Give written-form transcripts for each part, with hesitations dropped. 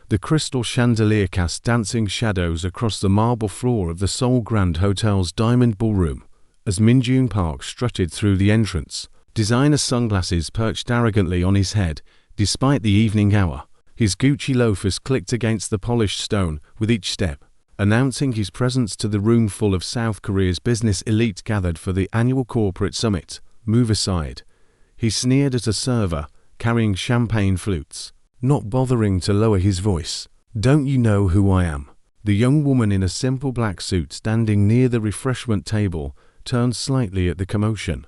The crystal chandelier cast dancing shadows across the marble floor of the Seoul Grand Hotel's Diamond Ballroom as Min-jun Park strutted through the entrance. Designer sunglasses perched arrogantly on his head despite the evening hour. His Gucci loafers clicked against the polished stone with each step, announcing his presence to the room full of South Korea's business elite gathered for the annual corporate summit. "Move aside," he sneered at a server carrying champagne flutes, not bothering to lower his voice. "Don't you know who I am?" The young woman in a simple black suit standing near the refreshment table turned slightly at the commotion,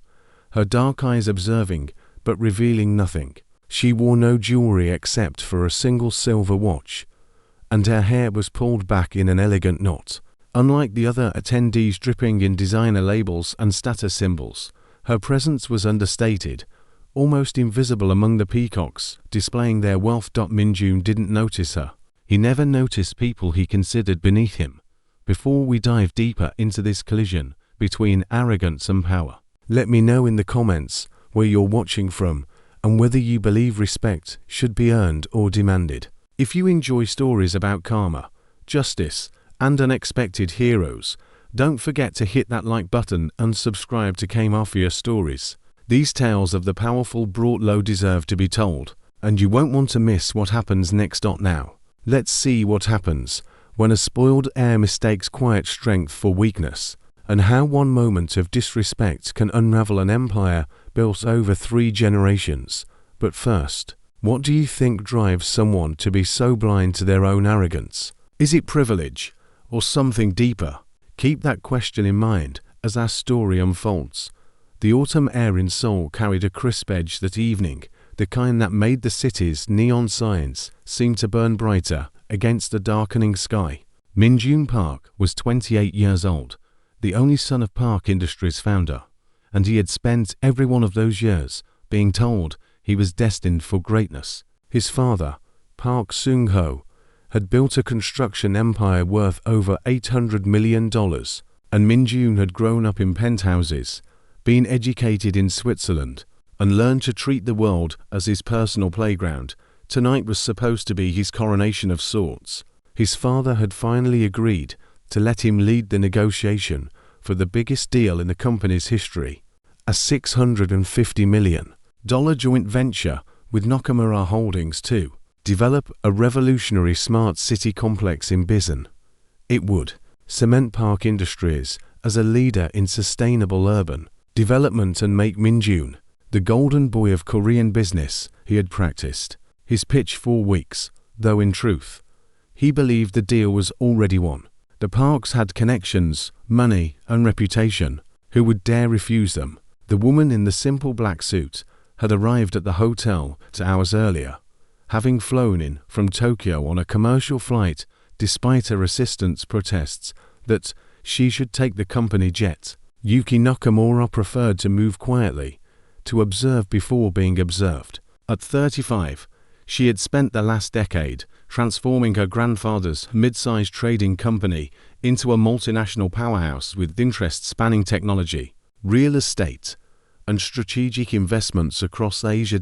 her dark eyes observing but revealing nothing. She wore no jewelry except for a single silver watch, and her hair was pulled back in an elegant knot. Unlike the other attendees dripping in designer labels and status symbols, her presence was understated, almost invisible among the peacocks displaying their wealth. Min-jun didn't notice her. He never noticed people he considered beneath him. Before we dive deeper into this collision between arrogance and power, let me know in the comments where you're watching from and whether you believe respect should be earned or demanded. If you enjoy stories about karma, justice, and unexpected heroes, don't forget to hit that like button and subscribe to K-Mafia stories. These tales of the powerful brought low deserve to be told, and you won't want to miss what happens next. Now, let's see what happens when a spoiled heir mistakes quiet strength for weakness, and how one moment of disrespect can unravel an empire built over 3 generations. But first, what do you think drives someone to be so blind to their own arrogance? Is it privilege or something deeper? Keep that question in mind as our story unfolds. The autumn air in Seoul carried a crisp edge that evening, the kind that made the city's neon signs seem to burn brighter against the darkening sky. Min-jun Park was 28 years old, the only son of Park Industries' founder, and he had spent every one of those years being told he was destined for greatness. His father, Park Seung-ho, had built a construction empire worth over $800 million, and Min-jun had grown up in penthouses, been educated in Switzerland, and learned to treat the world as his personal playground. Tonight was supposed to be his coronation of sorts. His father had finally agreed to let him lead the negotiation for the biggest deal in the company's history, a $650 million joint venture with Nakamura Holdings to develop a revolutionary smart city complex in Bizen. It would cement Park Industries as a leader in sustainable urban development and make Min-jun the golden boy of Korean business. He had practiced his pitch for weeks, though in truth, he believed the deal was already won. The Parks had connections, money, and reputation. Who would dare refuse them? The woman in the simple black suit had arrived at the hotel 2 hours earlier, having flown in from Tokyo on a commercial flight despite her assistant's protests that she should take the company jet. Yuki Nakamura preferred to move quietly, to observe before being observed. At 35, she had spent the last decade transforming her grandfather's mid-sized trading company into a multinational powerhouse with interests spanning technology, real estate, and strategic investments across Asia.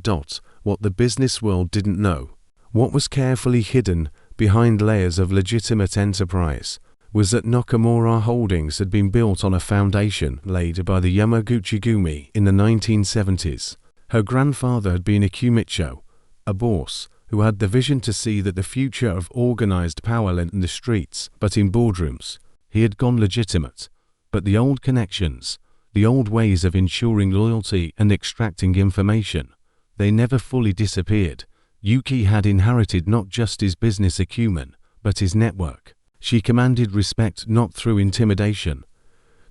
What the business world didn't know, what was carefully hidden behind layers of legitimate enterprise, was that Nakamura Holdings had been built on a foundation laid by the Yamaguchi-gumi in the 1970s. Her grandfather had been a kumicho, a boss who had the vision to see that the future of organized power lay in the streets, but in boardrooms. He had gone legitimate, but the old connections, the old ways of ensuring loyalty and extracting information, they never fully disappeared. Yuki had inherited not just his business acumen, but his network. She commanded respect not through intimidation,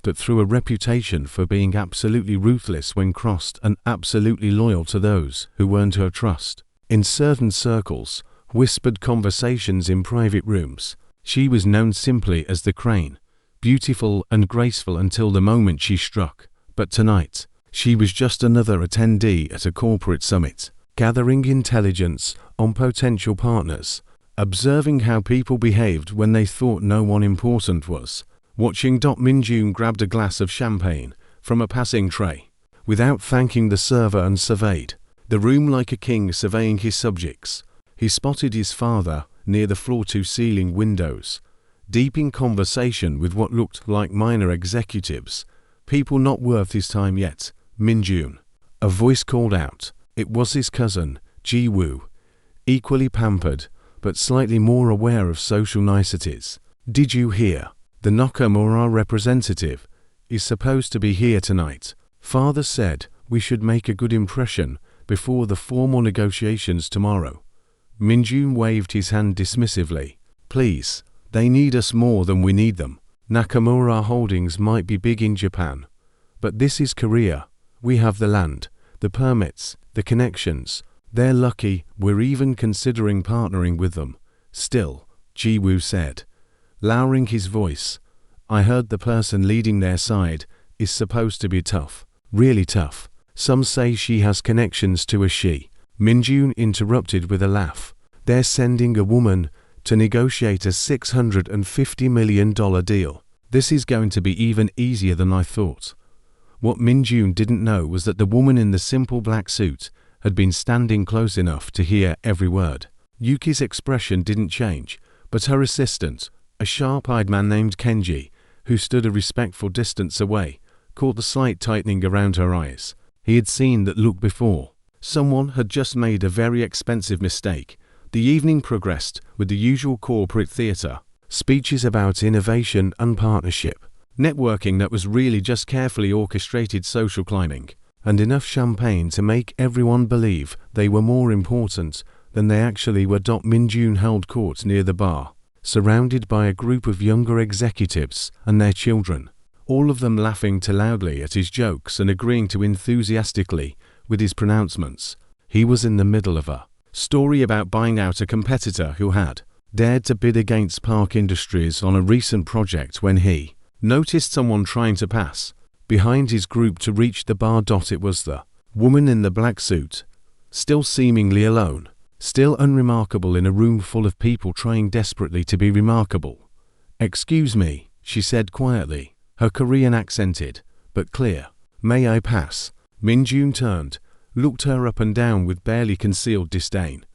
but through a reputation for being absolutely ruthless when crossed and absolutely loyal to those who earned her trust. In certain circles, whispered conversations in private rooms, she was known simply as the Crane, beautiful and graceful until the moment she struck. But tonight, she was just another attendee at a corporate summit, gathering intelligence on potential partners, observing how people behaved when they thought no one important was watching. Min-jun grabbed a glass of champagne from a passing tray, without thanking the server, and surveyed the room like a king surveying his subjects. He spotted his father near the floor-to-ceiling windows, deep in conversation with what looked like minor executives. "People not worth his time yet, Min-jun." A voice called out. It was his cousin, Ji-woo, equally pampered, but slightly more aware of social niceties. "Did you hear? The Nakamura representative is supposed to be here tonight. Father said we should make a good impression before the formal negotiations tomorrow." Min-jun waved his hand dismissively. "Please, they need us more than we need them. Nakamura Holdings might be big in Japan, but this is Korea. We have the land, the permits, the connections. They're lucky we're even considering partnering with them." "Still," Ji-woo said, lowering his voice, "I heard the person leading their side is supposed to be tough, really tough. Some say she has connections to a she." Min-jun interrupted with a laugh. "They're sending a woman to negotiate a $650 million deal. This is going to be even easier than I thought." What Min-jun didn't know was that the woman in the simple black suit had been standing close enough to hear every word. Yuki's expression didn't change, but her assistant, a sharp-eyed man named Kenji, who stood a respectful distance away, caught the slight tightening around her eyes. He had seen that look before. Someone had just made a very expensive mistake. The evening progressed with the usual corporate theater, speeches about innovation and partnership, networking that was really just carefully orchestrated social climbing, and enough champagne to make everyone believe they were more important than they actually were. Min-jun held court near the bar, surrounded by a group of younger executives and their children, all of them laughing too loudly at his jokes and agreeing too enthusiastically with his pronouncements. He was in the middle of a story about buying out a competitor who had dared to bid against Park Industries on a recent project when he noticed someone trying to pass behind his group to reach the bar. It was the woman in the black suit, still seemingly alone, still unremarkable in a room full of people trying desperately to be remarkable. "Excuse me," she said quietly, her Korean accented, but clear. "May I pass?" Min-jun turned, looked her up and down with barely concealed disdain,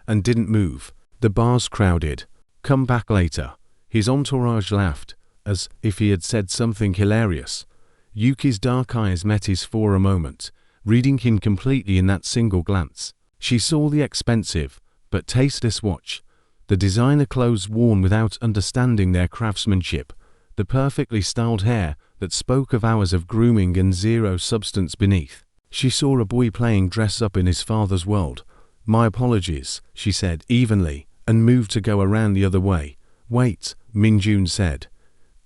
and didn't move. The bar's crowded. "Come back later." His entourage laughed, as if he had said something hilarious. Yuki's dark eyes met his for a moment, reading him completely in that single glance. She saw the expensive but tasteless watch, the designer clothes worn without understanding their craftsmanship, the perfectly styled hair that spoke of hours of grooming and zero substance beneath. She saw a boy playing dress-up in his father's world. "My apologies," she said evenly, and moved to go around the other way. "Wait," Min-jun said,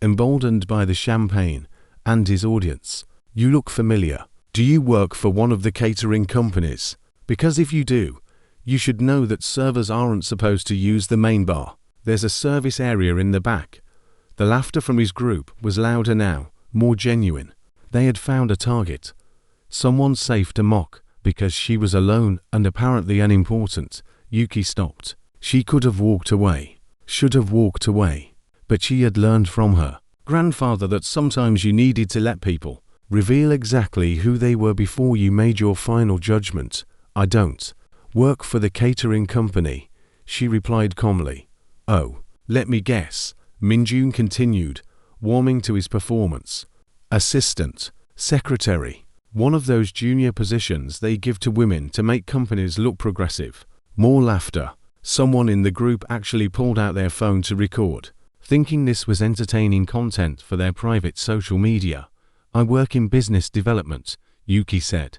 emboldened by the champagne and his audience. "You look familiar. Do you work for one of the catering companies? Because if you do, you should know that servers aren't supposed to use the main bar. There's a service area in the back." The laughter from his group was louder now, more genuine. They had found a target. Someone safe to mock, because she was alone and apparently unimportant. Yuki stopped. She could have walked away, should have walked away, but she had learned from her grandfather that sometimes you needed to let people reveal exactly who they were before you made your final judgment. "I don't work for the catering company," she replied calmly. "Oh, let me guess," Min-jun continued, warming to his performance. "Assistant, secretary, one of those junior positions they give to women to make companies look progressive." More laughter. Someone in the group actually pulled out their phone to record, thinking this was entertaining content for their private social media. "I work in business development," Yuki said,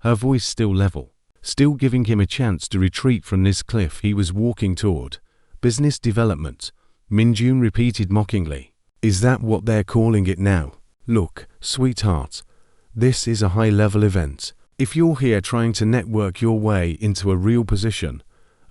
her voice still level, still giving him a chance to retreat from this cliff he was walking toward. "Business development," Min-jun repeated mockingly. "Is that what they're calling it now? Look, sweetheart, this is a high-level event. If you're here trying to network your way into a real position,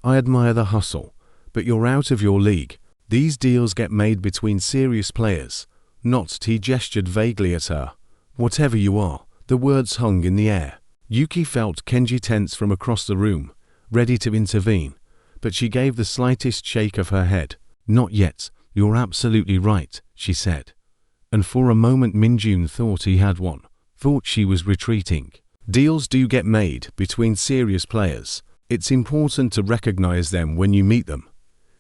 I admire the hustle, but you're out of your league. These deals get made between serious players, not." He gestured vaguely at her. "Whatever you are." The words hung in the air. Yuki felt Kenji tense from across the room, ready to intervene, but she gave the slightest shake of her head. "Not yet, you're absolutely right," she said. And for a moment Min-jun thought he had won, thought she was retreating. Deals do get made between serious players. It's important to recognize them when you meet them.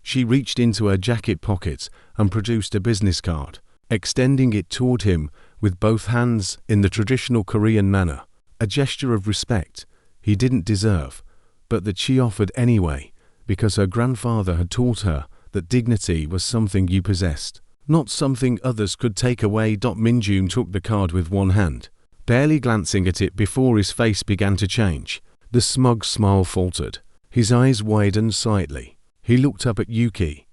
She reached into her jacket pocket and produced a business card, extending it toward him with both hands in the traditional Korean manner, a gesture of respect he didn't deserve, but that she offered anyway, because her grandfather had taught her that dignity was something you possessed, not something others could take away. Min-jun took the card with one hand, barely glancing at it before his face began to change. The smug smile faltered. His eyes widened slightly. He looked up at Yuki,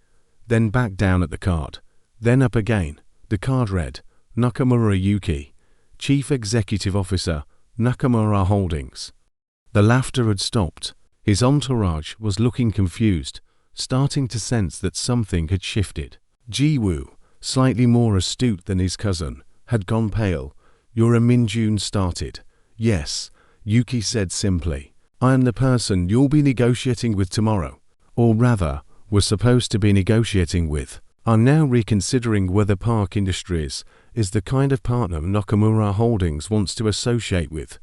then back down at the card, then up again. The card read, Nakamura Yuki, Chief Executive Officer, Nakamura Holdings. The laughter had stopped. His entourage was looking confused, starting to sense that something had shifted. Ji-woo, slightly more astute than his cousin, had gone pale. You're a Min-jun started. Yes, Yuki said simply. I am the person you'll be negotiating with tomorrow. Or rather, were supposed to be negotiating with. I'm now reconsidering whether Park Industries is the kind of partner Nakamura Holdings wants to associate with.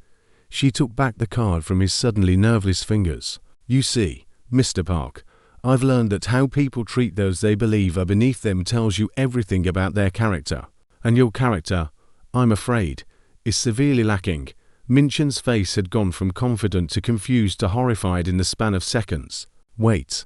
She took back the card from his suddenly nerveless fingers. You see, Mr. Park, I've learned that how people treat those they believe are beneath them tells you everything about their character. And your character, I'm afraid, is severely lacking. Min-jun's face had gone from confident to confused to horrified in the span of seconds. Wait.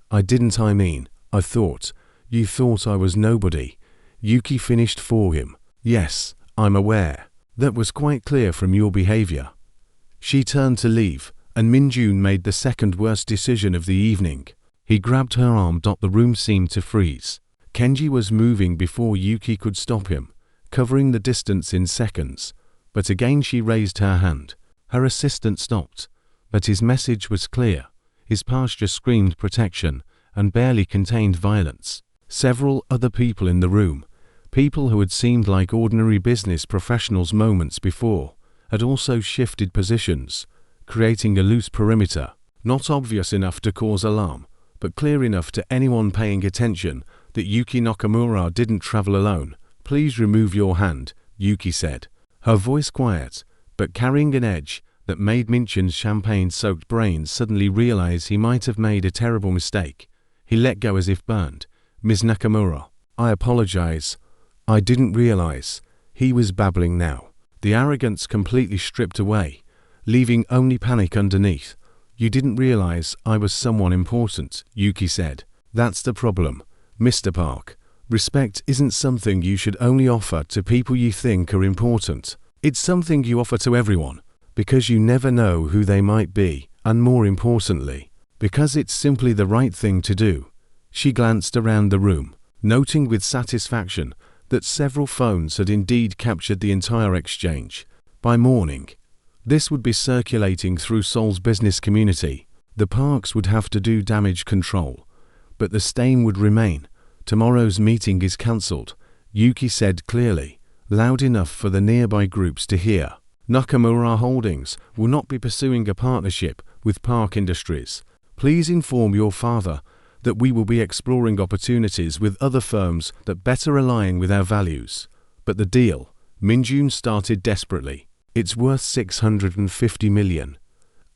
I thought. You thought I was nobody. Yuki finished for him. Yes, I'm aware. That was quite clear from your behavior. She turned to leave, and Min-jun made the second worst decision of the evening. He grabbed her arm. The room seemed to freeze. Kenji was moving before Yuki could stop him, covering the distance in seconds. But again she raised her hand. Her assistant stopped. But his message was clear. His posture screamed protection and barely contained violence. Several other people in the room, people who had seemed like ordinary business professionals moments before, had also shifted positions, creating a loose perimeter, not obvious enough to cause alarm, but clear enough to anyone paying attention that Yuki Nakamura didn't travel alone. Please remove your hand, Yuki said, her voice quiet, but carrying an edge that made Min-jun's champagne-soaked brain suddenly realize he might have made a terrible mistake. He let go as if burned. Ms. Nakamura, I apologize. I didn't realize. He was babbling now, the arrogance completely stripped away, leaving only panic underneath. You didn't realize I was someone important, Yuki said. That's the problem, Mr. Park. Respect isn't something you should only offer to people you think are important. It's something you offer to everyone, because you never know who they might be, and more importantly, because it's simply the right thing to do. She glanced around the room, noting with satisfaction that several phones had indeed captured the entire exchange. By morning, this would be circulating through Seoul's business community. The Parks would have to do damage control, but the stain would remain. Tomorrow's meeting is cancelled, Yuki said clearly, loud enough for the nearby groups to hear. Nakamura Holdings will not be pursuing a partnership with Park Industries. Please inform your father that we will be exploring opportunities with other firms that better align with our values. But the deal, Min-jun started desperately. It's worth 650 million.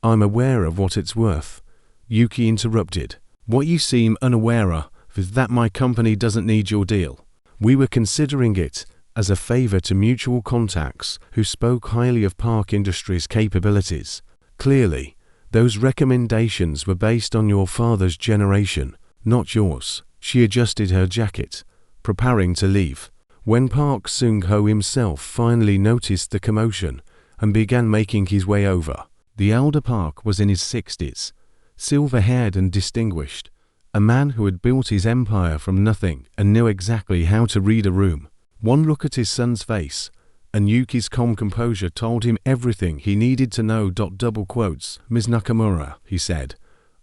I'm aware of what it's worth, Yuki interrupted. What you seem unaware of is that my company doesn't need your deal. We were considering it as a favor to mutual contacts who spoke highly of Park Industries' capabilities. Clearly, those recommendations were based on your father's generation, not yours. She adjusted her jacket, preparing to leave, when Park Seung-ho himself finally noticed the commotion and began making his way over. The elder Park was in his 60s, silver-haired and distinguished, a man who had built his empire from nothing and knew exactly how to read a room. One look at his son's face, and Yuki's calm composure told him everything he needed to know. Double quotes, Ms. Nakamura, he said,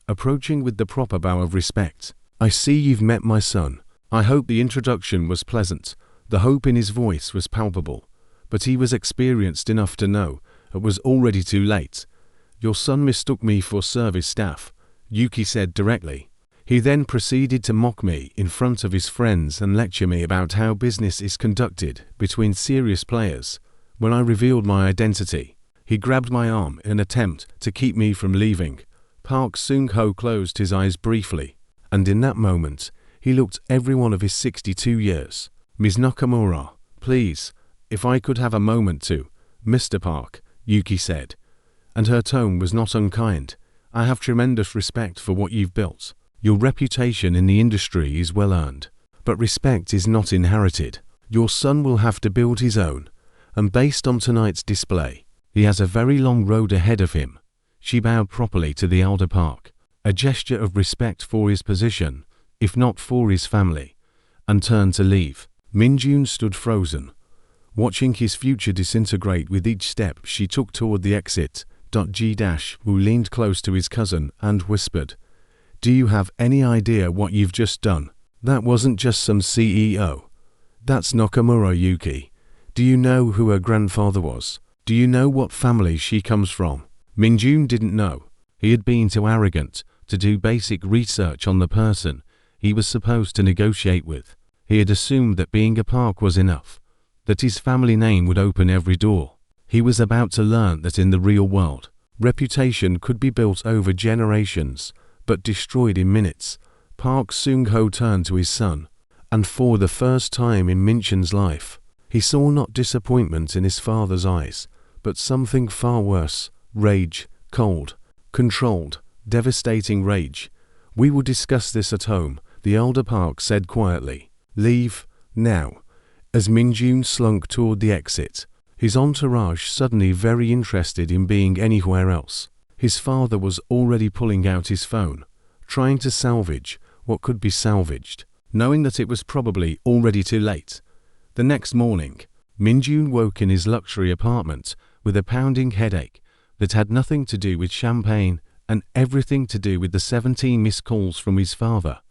approaching with the proper bow of respect. I see you've met my son. I hope the introduction was pleasant. The hope in his voice was palpable, but he was experienced enough to know it was already too late. Your son mistook me for service staff, Yuki said directly. He then proceeded to mock me in front of his friends and lecture me about how business is conducted between serious players. When I revealed my identity, he grabbed my arm in an attempt to keep me from leaving. Park Seung-ho closed his eyes briefly, and in that moment, he looked every one of his 62 years. "Ms. Nakamura, please, if I could have a moment to, Mr. Park," Yuki said, and her tone was not unkind. "I have tremendous respect for what you've built. Your reputation in the industry is well earned, but respect is not inherited. Your son will have to build his own, and based on tonight's display, he has a very long road ahead of him." She bowed properly to the elder Park, a gesture of respect for his position, if not for his family, and turned to leave. Min-jun stood frozen, watching his future disintegrate with each step she took toward the exit. Wu leaned close to his cousin and whispered, "Do you have any idea what you've just done? That wasn't just some CEO. That's Nakamura Yuki. Do you know who her grandfather was? Do you know what family she comes from?" Min-jun didn't know. He had been too arrogant to do basic research on the person he was supposed to negotiate with. He had assumed that being a Park was enough, that his family name would open every door. He was about to learn that in the real world, reputation could be built over generations, but destroyed in minutes. Park Seung-ho turned to his son, and for the first time in Min-jun's life, he saw not disappointment in his father's eyes, but something far worse: rage, cold, controlled, devastating rage. "We will discuss this at home," the elder Park said quietly. "Leave, now." As Min-jun slunk toward the exit, his entourage suddenly very interested in being anywhere else. His father was already pulling out his phone, trying to salvage what could be salvaged, knowing that it was probably already too late. The next morning, Min-jun woke in his luxury apartment with a pounding headache that had nothing to do with champagne and everything to do with the 17 missed calls from his father,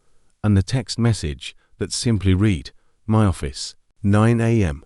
and the text message that simply read, "My office, 9 a.m.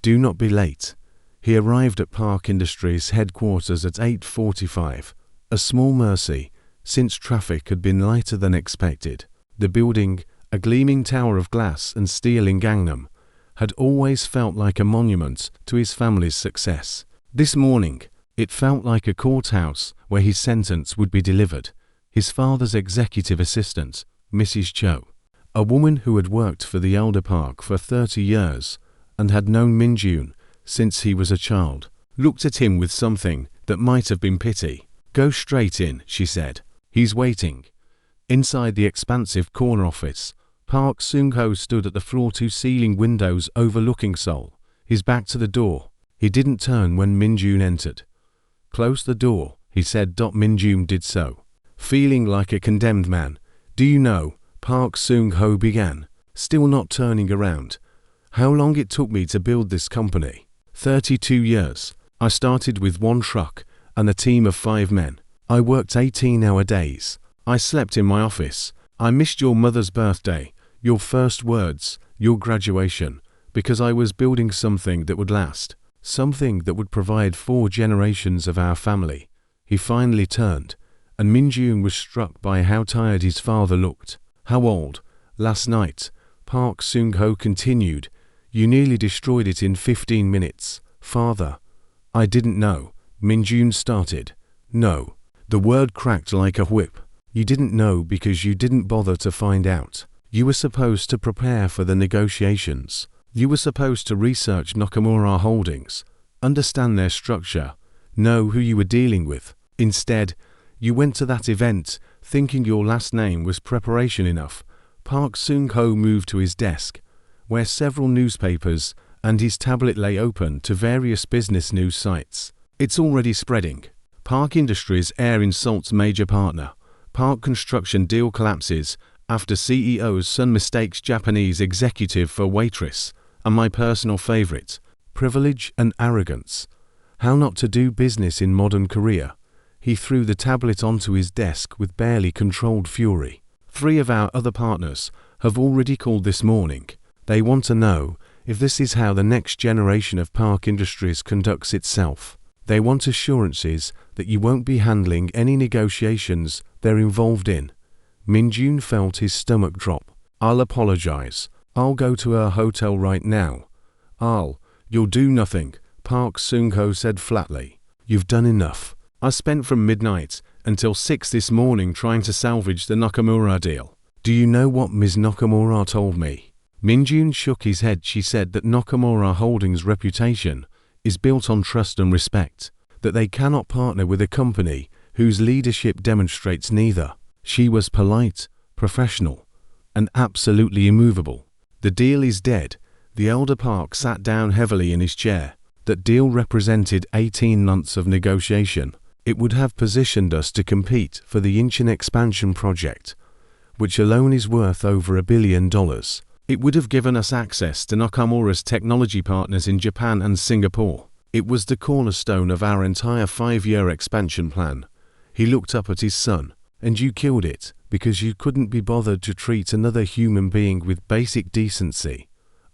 Do not be late." He arrived at Park Industries headquarters at 8:45, a small mercy, since traffic had been lighter than expected. The building, a gleaming tower of glass and steel in Gangnam, had always felt like a monument to his family's success. This morning, it felt like a courthouse where his sentence would be delivered. His father's executive assistant, Mrs. Cho, a woman who had worked for the elder Park for 30 years and had known Min-jun since he was a child, looked at him with something that might have been pity. "Go straight in," she said. "He's waiting." Inside the expansive corner office, Park Seung-ho stood at the floor-to-ceiling windows overlooking Seoul, his back to the door. He didn't turn when Min-jun entered. "Close the door," he said. Min-jun did so, feeling like a condemned man. "Do you know," Park Seung-ho began, still not turning around, "how long it took me to build this company? 32 years. I started with one truck and a team of 5 men. I worked 18-hour days. I slept in my office. I missed your mother's birthday, your first words, your graduation, because I was building something that would last, something that would provide 4 generations of our family." He finally turned, and Min-jun was struck by how tired his father looked. "How old?" "Last night," Park Seung-ho continued. "You nearly destroyed it in 15 minutes. Father." "I didn't know," Min-jun started. "No." The word cracked like a whip. "You didn't know because you didn't bother to find out. You were supposed to prepare for the negotiations. You were supposed to research Nakamura Holdings, understand their structure, know who you were dealing with. Instead, you went to that event thinking your last name was preparation enough." Park Seung-ho moved to his desk, where several newspapers and his tablet lay open to various business news sites. "It's already spreading. Park Industries heir insults major partner. Park construction deal collapses after CEO's son mistakes Japanese executive for waitress. And my personal favorite, privilege and arrogance. How not to do business in modern Korea." He threw the tablet onto his desk with barely controlled fury. 3 of our other partners have already called this morning. They want to know if this is how the next generation of Park Industries conducts itself. They want assurances that you won't be handling any negotiations they're involved in. Min-jun felt his stomach drop. "I'll apologize. I'll go to our hotel right now." You'll do nothing," Park Seung-ho said flatly. "You've done enough. I spent from midnight until 6 this morning trying to salvage the Nakamura deal. Do you know what Ms. Nakamura told me? Min-jun shook his head. She said that Nakamura Holdings' reputation is built on trust and respect, that they cannot partner with a company whose leadership demonstrates neither. She was polite, professional, and absolutely immovable. The deal is dead. The elder Park sat down heavily in his chair. That deal represented 18 months of negotiation. It would have positioned us to compete for the Incheon expansion project, which alone is worth over $1 billion. It would have given us access to Nakamura's technology partners in Japan and Singapore. It was the cornerstone of our entire 5-year expansion plan. He looked up at his son. And you killed it, because you couldn't be bothered to treat another human being with basic decency.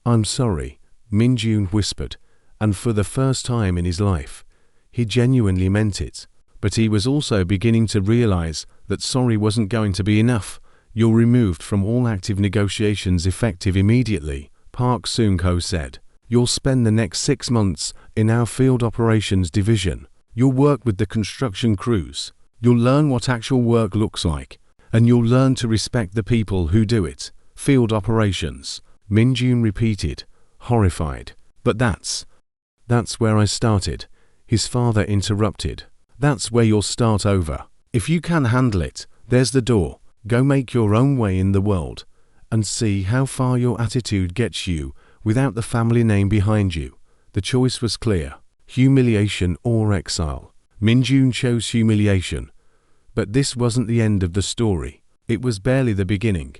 I'm sorry, Min-jun whispered, and for the first time in his life, he genuinely meant it. But he was also beginning to realize that sorry wasn't going to be enough. You're removed from all active negotiations effective immediately, Park Seung-ho said. You'll spend the next 6 months in our field operations division. You'll work with the construction crews. You'll learn what actual work looks like, and you'll learn to respect the people who do it. Field operations, Min-jun repeated, horrified. But that's where I started, his father interrupted. That's where you'll start over. If you can handle it, there's the door. Go make your own way in the world, and see how far your attitude gets you without the family name behind you. The choice was clear, humiliation or exile. Min-jun chose humiliation. But this wasn't the end of the story. It was barely the beginning.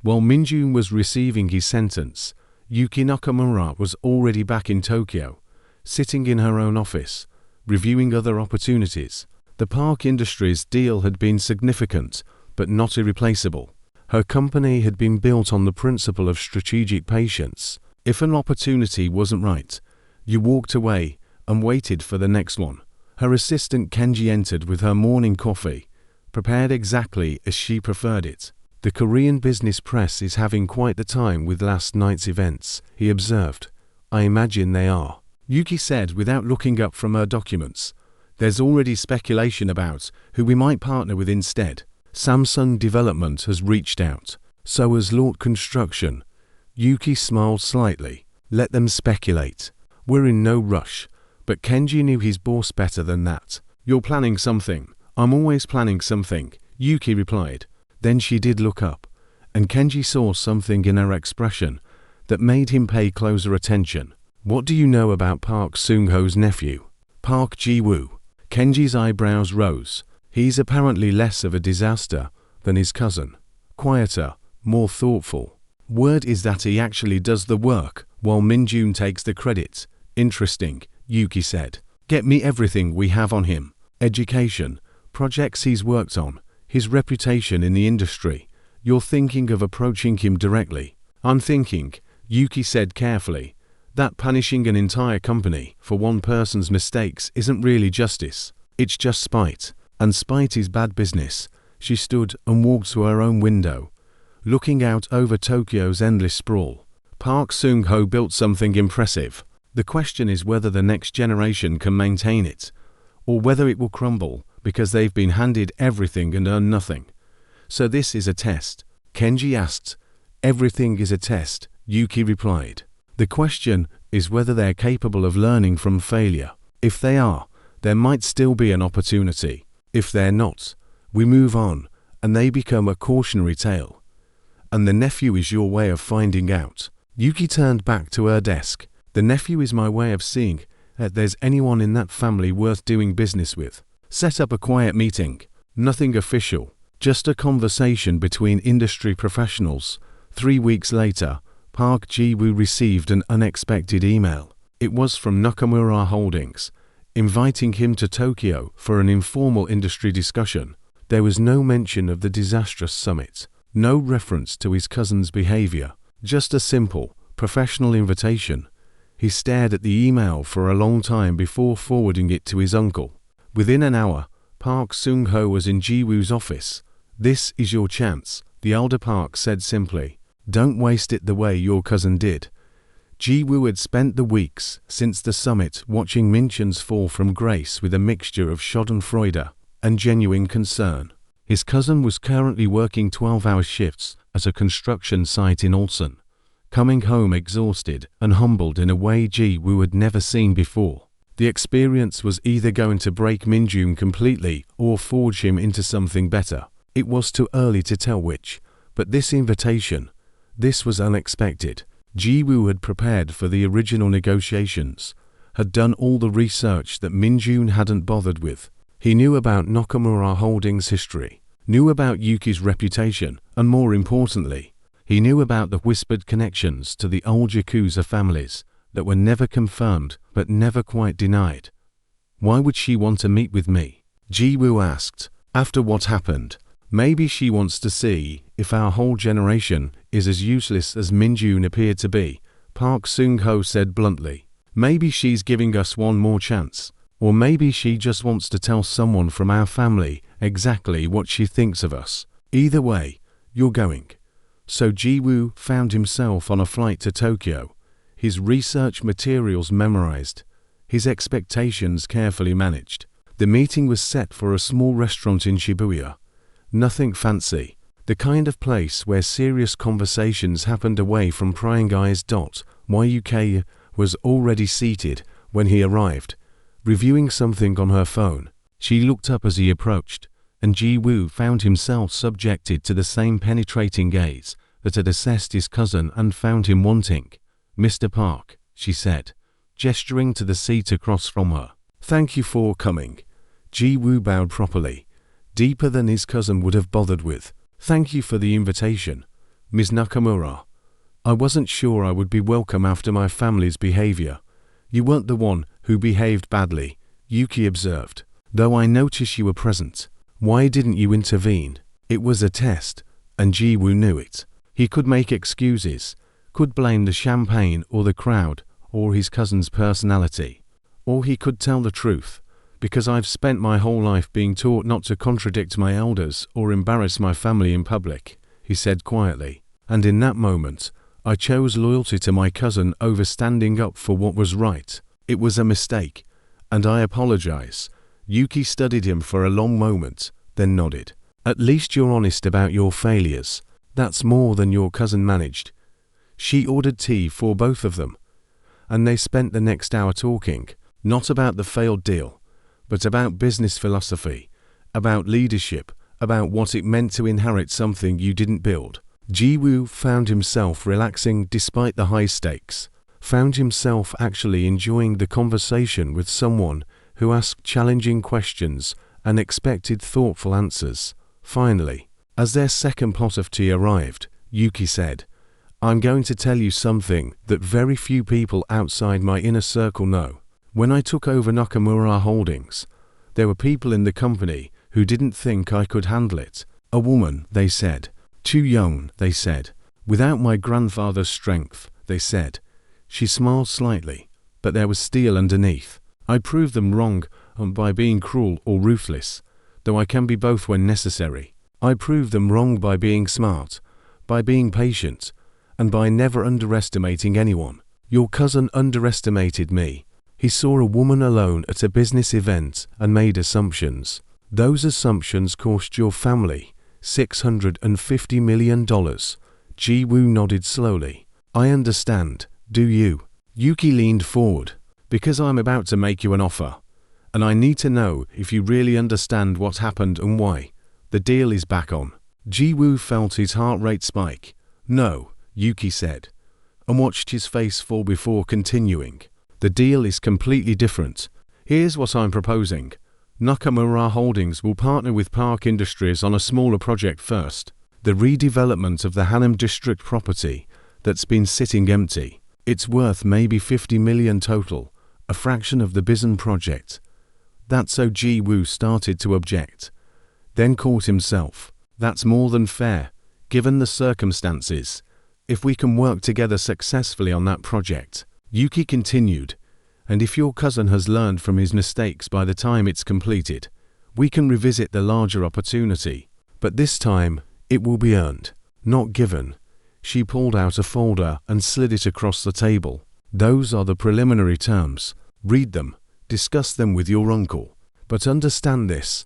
While Min-jun was receiving his sentence, Yuki Nakamura was already back in Tokyo, sitting in her own office, reviewing other opportunities. The Park Industries deal had been significant, but not irreplaceable. Her company had been built on the principle of strategic patience. If an opportunity wasn't right, you walked away and waited for the next one. Her assistant Kenji entered with her morning coffee, prepared exactly as she preferred it. The Korean business press is having quite the time with last night's events, he observed. I imagine they are, Yuki said without looking up from her documents. There's already speculation about who we might partner with instead. Samsung Development has reached out. So has Lord Construction. Yuki smiled slightly. Let them speculate. We're in no rush. But Kenji knew his boss better than that. You're planning something. I'm always planning something, Yuki replied. Then she did look up, and Kenji saw something in her expression that made him pay closer attention. What do you know about Park Seung-ho's nephew? Park Ji-woo. Kenji's eyebrows rose. He's apparently less of a disaster than his cousin. Quieter, more thoughtful. Word is that he actually does the work, while Min-jun takes the credit. Interesting, Yuki said. Get me everything we have on him. Education, projects he's worked on, his reputation in the industry. You're thinking of approaching him directly. I'm thinking, Yuki said carefully, that punishing an entire company for one person's mistakes isn't really justice. It's just spite. And spite is bad business. She stood and walked to her own window, looking out over Tokyo's endless sprawl. Park Seung-ho built something impressive. The question is whether the next generation can maintain it, or whether it will crumble because they've been handed everything and earned nothing. So this is a test, Kenji asked. Everything is a test, Yuki replied. The question is whether they're capable of learning from failure. If they are, there might still be an opportunity. If they're not, we move on, and they become a cautionary tale. And the nephew is your way of finding out. Yuki turned back to her desk. The nephew is my way of seeing that there's anyone in that family worth doing business with. Set up a quiet meeting. Nothing official. Just a conversation between industry professionals. 3 weeks later, Park Ji-woo received an unexpected email. It was from Nakamura Holdings, inviting him to Tokyo for an informal industry discussion. There was no mention of the disastrous summit, no reference to his cousin's behavior, just a simple, professional invitation. He stared at the email for a long time before forwarding it to his uncle. Within an hour, Park Seung-ho was in Ji-woo's office. This is your chance, the elder Park said simply. Don't waste it the way your cousin did. Ji-woo had spent the weeks since the summit watching Min-jun's fall from grace with a mixture of schadenfreude and genuine concern. His cousin was currently working 12-hour shifts at a construction site in Ulsan, coming home exhausted and humbled in a way Ji-woo had never seen before. The experience was either going to break Min-jun completely or forge him into something better. It was too early to tell which, but this invitation, this was unexpected. Ji-woo had prepared for the original negotiations, had done all the research that Min-jun hadn't bothered with. He knew about Nakamura Holdings' history, knew about Yuki's reputation, and more importantly, he knew about the whispered connections to the old Yakuza families that were never confirmed but never quite denied. Why would she want to meet with me? Ji-woo asked. After what happened, maybe she wants to see if our whole generation is as useless as Min-jun appeared to be, Park Seung-ho said bluntly. Maybe she's giving us one more chance. Or maybe she just wants to tell someone from our family exactly what she thinks of us. Either way, you're going. So Ji-woo found himself on a flight to Tokyo, his research materials memorized, his expectations carefully managed. The meeting was set for a small restaurant in Shibuya. Nothing fancy, the kind of place where serious conversations happened away from prying eyes. Yuki was already seated when he arrived, reviewing something on her phone. She looked up as he approached, and Ji-woo found himself subjected to the same penetrating gaze that had assessed his cousin and found him wanting. "Mr. Park," she said, gesturing to the seat across from her. "Thank you for coming." Ji-woo bowed properly, deeper than his cousin would have bothered with. "Thank you for the invitation, Ms. Nakamura. I wasn't sure I would be welcome after my family's behavior." "You weren't the one who behaved badly," Yuki observed. "Though I noticed you were present. Why didn't you intervene?" It was a test, and Ji-woo knew it. He could make excuses, could blame the champagne or the crowd or his cousin's personality. Or he could tell the truth. "Because I've spent my whole life being taught not to contradict my elders or embarrass my family in public," he said quietly. "And in that moment, I chose loyalty to my cousin over standing up for what was right. It was a mistake, and I apologize." Yuki studied him for a long moment, then nodded. "At least you're honest about your failures. That's more than your cousin managed." She ordered tea for both of them, and they spent the next hour talking, not about the failed deal, but about business philosophy, about leadership, about what it meant to inherit something you didn't build. Ji-woo found himself relaxing despite the high stakes, found himself actually enjoying the conversation with someone who asked challenging questions and expected thoughtful answers. Finally, as their second pot of tea arrived, Yuki said, "I'm going to tell you something that very few people outside my inner circle know. When I took over Nakamura Holdings, there were people in the company who didn't think I could handle it. A woman, they said. Too young, they said. Without my grandfather's strength, they said." She smiled slightly, but there was steel underneath. "I proved them wrong by being cruel or ruthless, though I can be both when necessary. I proved them wrong by being smart, by being patient, and by never underestimating anyone. Your cousin underestimated me. He saw a woman alone at a business event and made assumptions. Those assumptions cost your family $650 million. Ji-woo nodded slowly. "I understand, do you?" Yuki leaned forward. "Because I'm about to make you an offer, and I need to know if you really understand what happened and why. The deal is back on." Ji-woo felt his heart rate spike. "No," Yuki said, and watched his face fall before continuing. "The deal is completely different. Here's what I'm proposing. Nakamura Holdings will partner with Park Industries on a smaller project first, the redevelopment of the Hanam District property that's been sitting empty. It's worth maybe $50 million total, a fraction of the Bison project." That's so Ji-woo started to object, then caught himself. "That's more than fair, given the circumstances. If we can work together successfully on that project," Yuki continued, "and if your cousin has learned from his mistakes by the time it's completed, we can revisit the larger opportunity. But this time, it will be earned, not given." She pulled out a folder and slid it across the table. "Those are the preliminary terms. Read them, discuss them with your uncle. But understand this,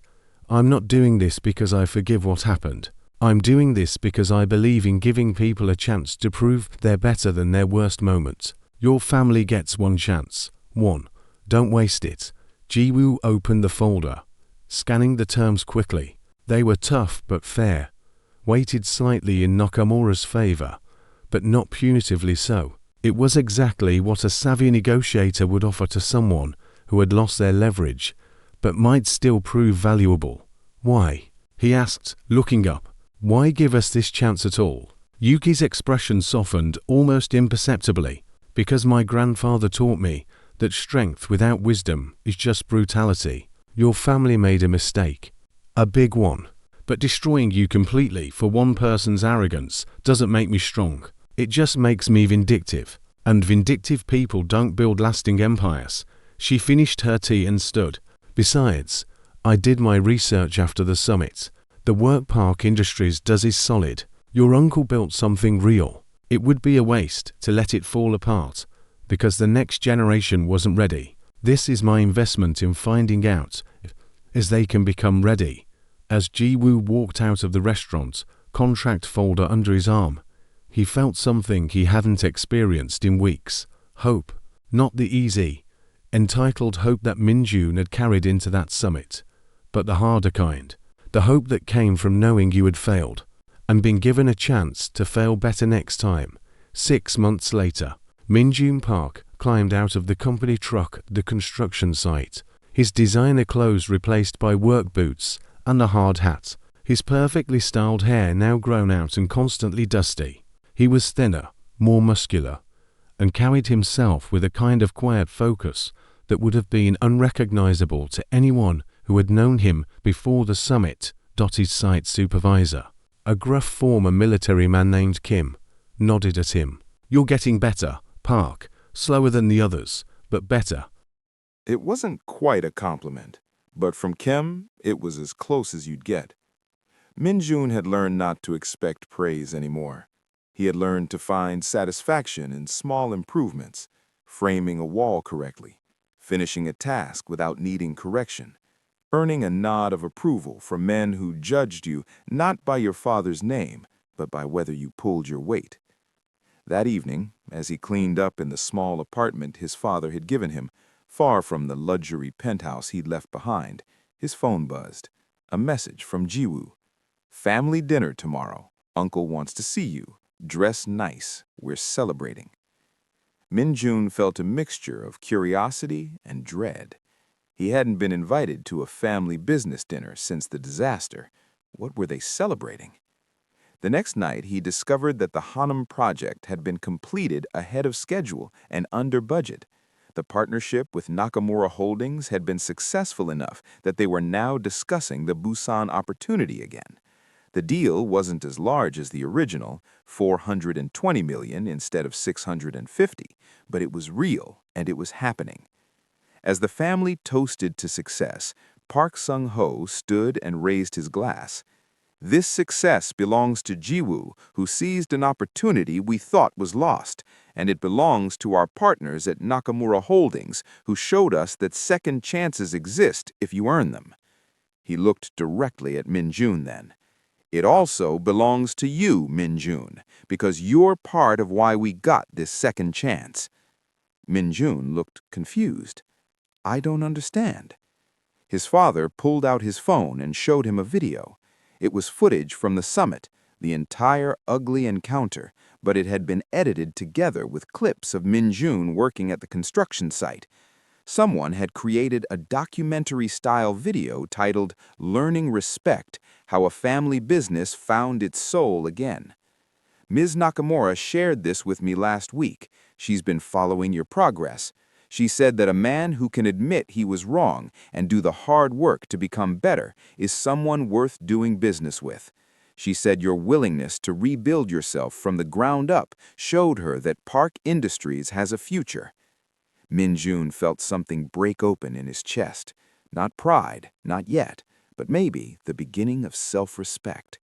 I'm not doing this because I forgive what happened. I'm doing this because I believe in giving people a chance to prove they're better than their worst moments. Your family gets one chance. 1. Don't waste it. Ji-woo opened the folder, scanning the terms quickly. They were tough but fair, weighted slightly in Nakamura's favor, but not punitively so. It was exactly what a savvy negotiator would offer to someone who had lost their leverage, but might still prove valuable. Why? He asked, looking up. Why give us this chance at all? Yuki's expression softened almost imperceptibly. Because my grandfather taught me that strength without wisdom is just brutality. Your family made a mistake. A big one. But destroying you completely for one person's arrogance doesn't make me strong. It just makes me vindictive. And vindictive people don't build lasting empires. She finished her tea and stood. Besides, I did my research after the summit. The work Park Industries does is solid. Your uncle built something real. It would be a waste to let it fall apart, because the next generation wasn't ready. This is my investment in finding out if they can become ready. As Ji-woo walked out of the restaurant, contract folder under his arm, he felt something he hadn't experienced in weeks. Hope. Not the easy, entitled hope that Min-jun had carried into that summit, but the harder kind. The hope that came from knowing you had failed, and been given a chance to fail better next time. 6 months later, Min-jun Park climbed out of the company truck at the construction site, his designer clothes replaced by work boots and a hard hat, his perfectly styled hair now grown out and constantly dusty. He was thinner, more muscular, and carried himself with a kind of quiet focus that would have been unrecognizable to anyone who had known him before the summit. His site supervisor, a gruff former military man named Kim, nodded at him. You're getting better, Park. Slower than the others, but better. It wasn't quite a compliment, but from Kim, it was as close as you'd get. Min-jun had learned not to expect praise anymore. He had learned to find satisfaction in small improvements, framing a wall correctly, finishing a task without needing correction, earning a nod of approval from men who judged you not by your father's name, but by whether you pulled your weight. That evening, as he cleaned up in the small apartment his father had given him, far from the luxury penthouse he'd left behind, his phone buzzed. A message from Ji-woo. Family dinner tomorrow. Uncle wants to see you. Dress nice. We're celebrating. Min-jun felt a mixture of curiosity and dread. He hadn't been invited to a family business dinner since the disaster. What were they celebrating? The next night, he discovered that the Hanum project had been completed ahead of schedule and under budget. The partnership with Nakamura Holdings had been successful enough that they were now discussing the Busan opportunity again. The deal wasn't as large as the original, $420 million instead of $650, but it was real and it was happening. As the family toasted to success, Park Sung-ho stood and raised his glass. This success belongs to Ji-woo, who seized an opportunity we thought was lost, and it belongs to our partners at Nakamura Holdings, who showed us that second chances exist if you earn them. He looked directly at Min-jun then. It also belongs to you, Min-jun, because you're part of why we got this second chance. Min-jun looked confused. I don't understand. His father pulled out his phone and showed him a video. It was footage from the summit, the entire ugly encounter, but it had been edited together with clips of Min-jun working at the construction site. Someone had created a documentary-style video titled Learning Respect, How a Family Business Found Its Soul Again. Ms. Nakamura shared this with me last week. She's been following your progress. She said that a man who can admit he was wrong and do the hard work to become better is someone worth doing business with. She said your willingness to rebuild yourself from the ground up showed her that Park Industries has a future. Min-jun felt something break open in his chest. Not pride, not yet, but maybe the beginning of self-respect.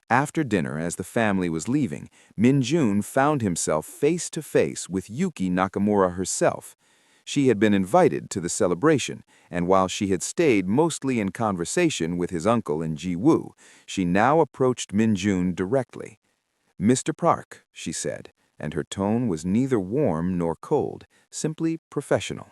After dinner, as the family was leaving, Min-jun found himself face to face with Yuki Nakamura herself. She had been invited to the celebration, and while she had stayed mostly in conversation with his uncle in Ji-woo, she now approached Min-jun directly. "Mr. Park," she said, and her tone was neither warm nor cold, simply professional.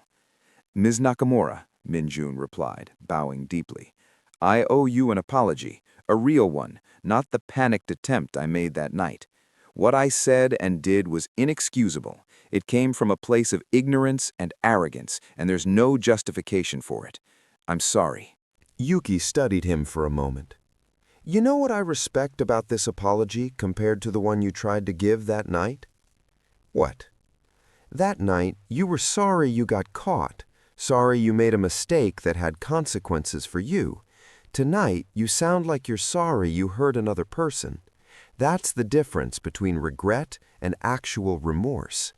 "Ms. Nakamura," Min-jun replied, bowing deeply. "I owe you an apology, a real one, not the panicked attempt I made that night. What I said and did was inexcusable. It came from a place of ignorance and arrogance, and there's no justification for it. I'm sorry." Yuki studied him for a moment. "You know what I respect about this apology compared to the one you tried to give that night?" "What?" "That night, you were sorry you got caught, sorry you made a mistake that had consequences for you. Tonight, you sound like you're sorry you hurt another person. That's the difference between regret and actual remorse."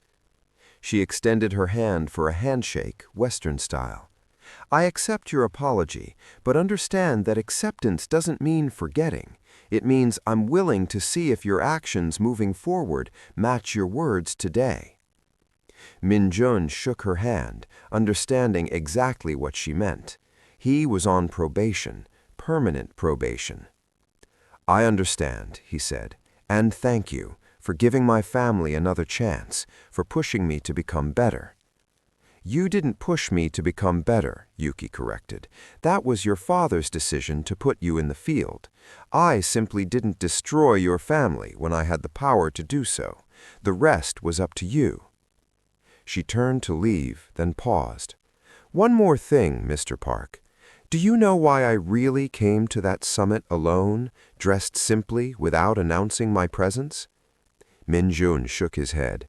She extended her hand for a handshake, Western style. "I accept your apology, but understand that acceptance doesn't mean forgetting. It means I'm willing to see if your actions moving forward match your words today." Min-jun shook her hand, understanding exactly what she meant. He was on probation, permanent probation. "I understand," he said, "and thank you for giving my family another chance, for pushing me to become better." "You didn't push me to become better," Yuki corrected. "That was your father's decision to put you in the field. I simply didn't destroy your family when I had the power to do so. The rest was up to you." She turned to leave, then paused. "One more thing, Mr. Park. Do you know why I really came to that summit alone, dressed simply, without announcing my presence?" Min-jun shook his head.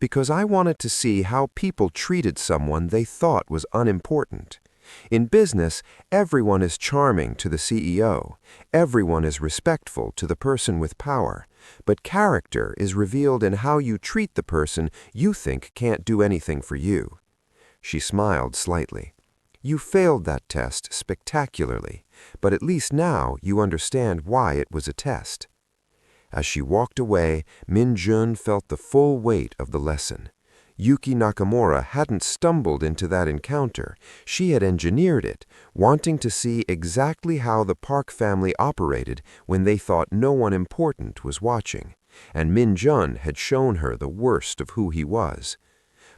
"Because I wanted to see how people treated someone they thought was unimportant. In business, everyone is charming to the CEO. Everyone is respectful to the person with power. But character is revealed in how you treat the person you think can't do anything for you." She smiled slightly. "You failed that test spectacularly, but at least now you understand why it was a test." As she walked away, Min-jun felt the full weight of the lesson. Yuki Nakamura hadn't stumbled into that encounter. She had engineered it, wanting to see exactly how the Park family operated when they thought no one important was watching, and Min-jun had shown her the worst of who he was.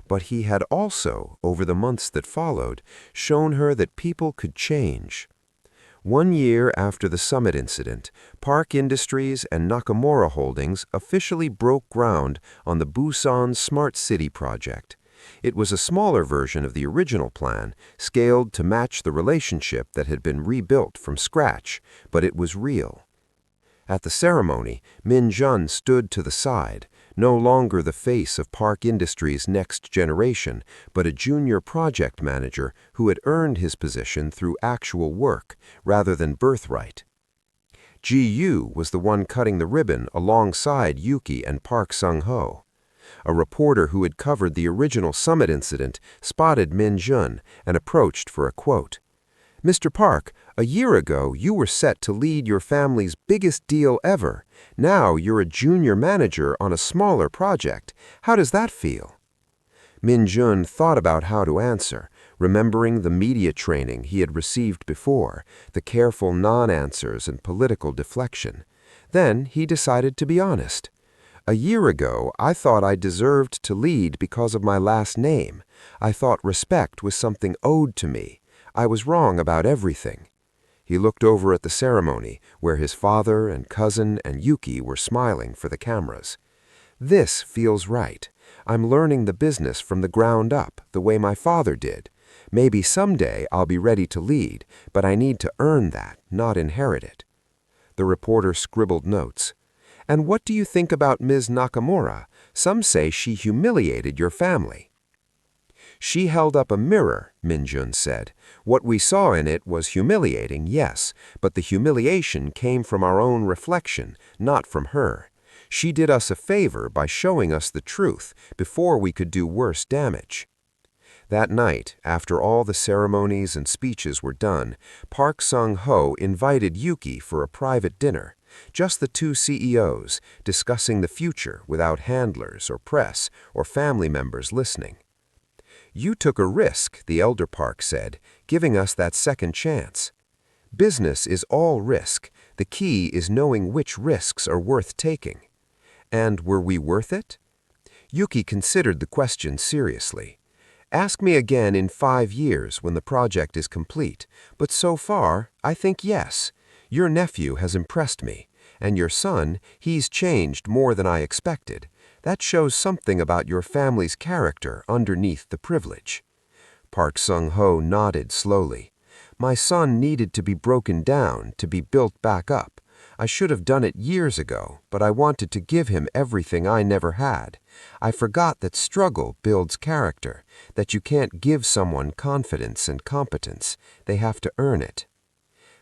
But he had also, over the months that followed, shown her that people could change. 1 year after the summit incident, Park Industries and Nakamura Holdings officially broke ground on the Busan Smart City project. It was a smaller version of the original plan, scaled to match the relationship that had been rebuilt from scratch, but it was real. At the ceremony, Min-jun stood to the side, no longer the face of Park Industries' next generation, but a junior project manager who had earned his position through actual work, rather than birthright. Ji-yu was the one cutting the ribbon alongside Yuki and Park Sung-ho. A reporter who had covered the original summit incident spotted Min-jun and approached for a quote. "Mr. Park, a year ago you were set to lead your family's biggest deal ever. Now you're a junior manager on a smaller project. How does that feel?" Min-jun thought about how to answer, remembering the media training he had received before, the careful non-answers and political deflection. Then he decided to be honest. "A year ago, I thought I deserved to lead because of my last name. I thought respect was something owed to me. I was wrong about everything." He looked over at the ceremony, where his father and cousin and Yuki were smiling for the cameras. "This feels right. I'm learning the business from the ground up, the way my father did. Maybe someday I'll be ready to lead, but I need to earn that, not inherit it." The reporter scribbled notes. "And what do you think about Ms. Nakamura? Some say she humiliated your family." "She held up a mirror," Min-jun said. "What we saw in it was humiliating, yes, but the humiliation came from our own reflection, not from her. She did us a favor by showing us the truth before we could do worse damage." That night, after all the ceremonies and speeches were done, Park Sung-ho invited Yuki for a private dinner. Just the two CEOs, discussing the future without handlers or press or family members listening. "You took a risk," the elder Park said, "giving us that second chance. Business is all risk. The key is knowing which risks are worth taking." "And were we worth it?" Yuki considered the question seriously. "Ask me again in 5 years when the project is complete, but so far, I think yes. Your nephew has impressed me, and your son, he's changed more than I expected. That shows something about your family's character underneath the privilege." Park Sung-ho nodded slowly. "My son needed to be broken down, to be built back up. I should have done it years ago, but I wanted to give him everything I never had. I forgot that struggle builds character, that you can't give someone confidence and competence. They have to earn it.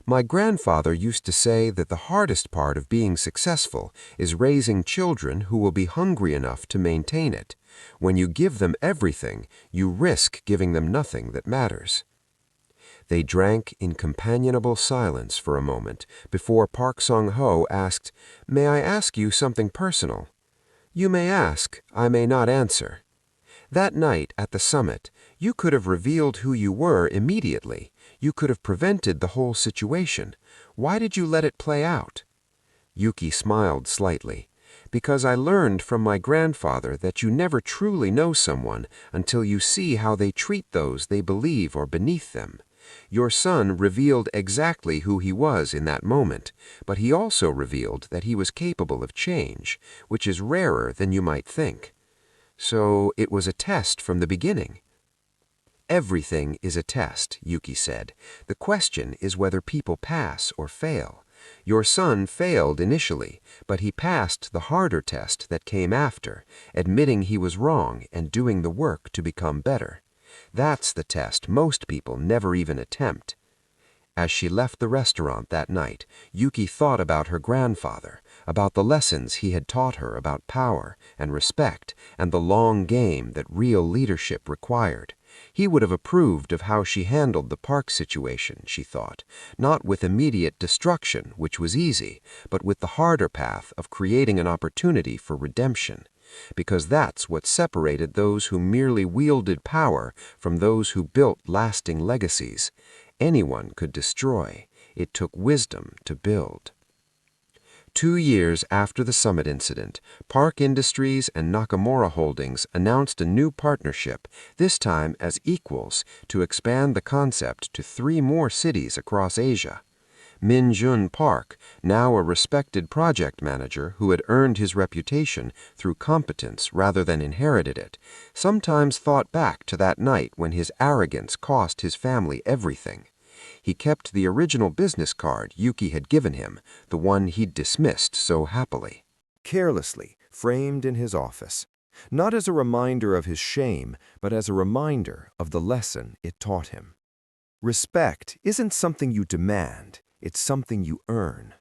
My grandfather used to say that the hardest part of being successful is raising children who will be hungry enough to maintain it. When you give them everything, you risk giving them nothing that matters." They drank in companionable silence for a moment before Park Sung-ho asked, "May I ask you something personal?" "You may ask. I may not answer." "That night at the summit, you could have revealed who you were immediately. You could have prevented the whole situation. Why did you let it play out?" Yuki smiled slightly. "Because I learned from my grandfather that you never truly know someone until you see how they treat those they believe are beneath them. Your son revealed exactly who he was in that moment, but he also revealed that he was capable of change, which is rarer than you might think. So it was a test from the beginning." "Everything is a test," Yuki said. "The question is whether people pass or fail. Your son failed initially, but he passed the harder test that came after, admitting he was wrong and doing the work to become better. That's the test most people never even attempt." As she left the restaurant that night, Yuki thought about her grandfather, about the lessons he had taught her about power and respect and the long game that real leadership required. He would have approved of how she handled the Park situation, she thought, not with immediate destruction, which was easy, but with the harder path of creating an opportunity for redemption. Because that's what separated those who merely wielded power from those who built lasting legacies. Anyone could destroy. It took wisdom to build. 2 years after the summit incident, Park Industries and Nakamura Holdings announced a new partnership, this time as equals, to expand the concept to 3 more cities across Asia. Min-jun Park, now a respected project manager who had earned his reputation through competence rather than inherited it, sometimes thought back to that night when his arrogance cost his family everything. He kept the original business card Yuki had given him, the one he'd dismissed so happily, Carelessly framed in his office, not as a reminder of his shame, but as a reminder of the lesson it taught him. Respect isn't something you demand, it's something you earn.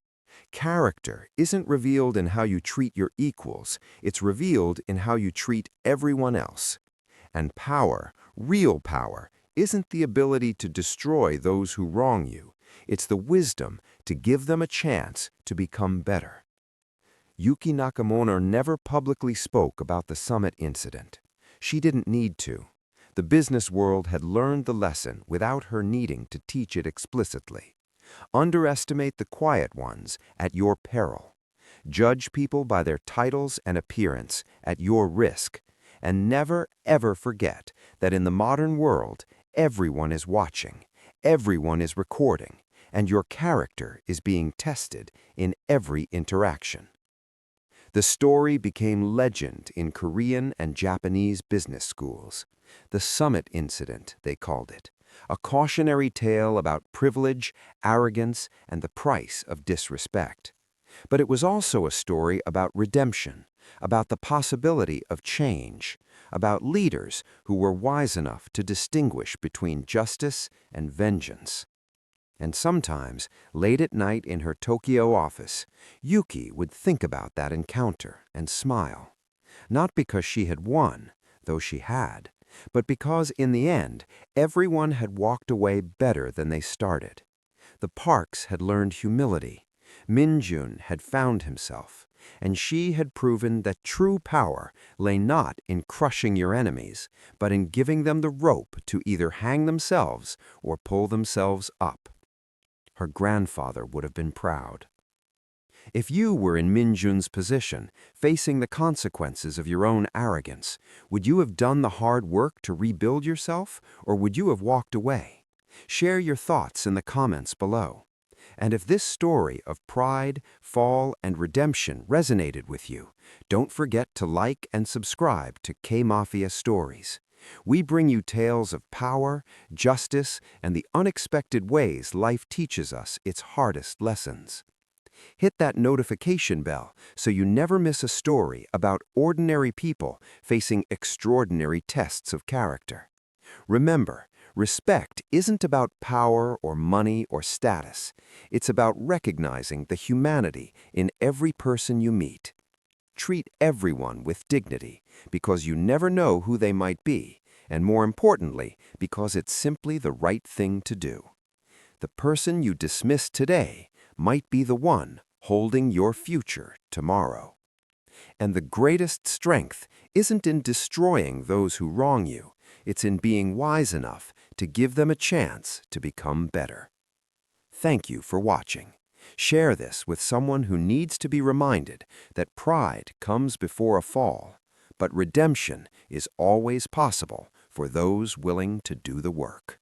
Character isn't revealed in how you treat your equals, it's revealed in how you treat everyone else. And power, real power, isn't the ability to destroy those who wrong you, it's the wisdom to give them a chance to become better. Yuki Nakamura never publicly spoke about the summit incident. She didn't need to. The business world had learned the lesson without her needing to teach it explicitly. Underestimate the quiet ones at your peril. Judge people by their titles and appearance at your risk. And never, ever forget that in the modern world, everyone is watching, everyone is recording, and your character is being tested in every interaction. The story became legend in Korean and Japanese business schools. The summit incident, they called it. A cautionary tale about privilege, arrogance, and the price of disrespect. But it was also a story about redemption, about the possibility of change, about leaders who were wise enough to distinguish between justice and vengeance. And sometimes, late at night in her Tokyo office, Yuki would think about that encounter and smile. Not because she had won, though she had, but because in the end, everyone had walked away better than they started. The Parks had learned humility. Min-jun had found himself. and she had proven that true power lay not in crushing your enemies, but in giving them the rope to either hang themselves or pull themselves up. Her grandfather would have been proud. If you were in Min-jun's position, facing the consequences of your own arrogance, would you have done the hard work to rebuild yourself, or would you have walked away? Share your thoughts in the comments below. And if this story of pride, fall, and redemption resonated with you, don't forget to like and subscribe to K-Mafia Stories. We bring you tales of power, justice, and the unexpected ways life teaches us its hardest lessons. Hit that notification bell so you never miss a story about ordinary people facing extraordinary tests of character. Remember, respect isn't about power or money or status. It's about recognizing the humanity in every person you meet. Treat everyone with dignity because you never know who they might be, and more importantly, because it's simply the right thing to do. The person you dismiss today might be the one holding your future tomorrow. And the greatest strength isn't in destroying those who wrong you. It's in being wise enough to give them a chance to become better. Thank you for watching. Share this with someone who needs to be reminded that pride comes before a fall, but redemption is always possible for those willing to do the work.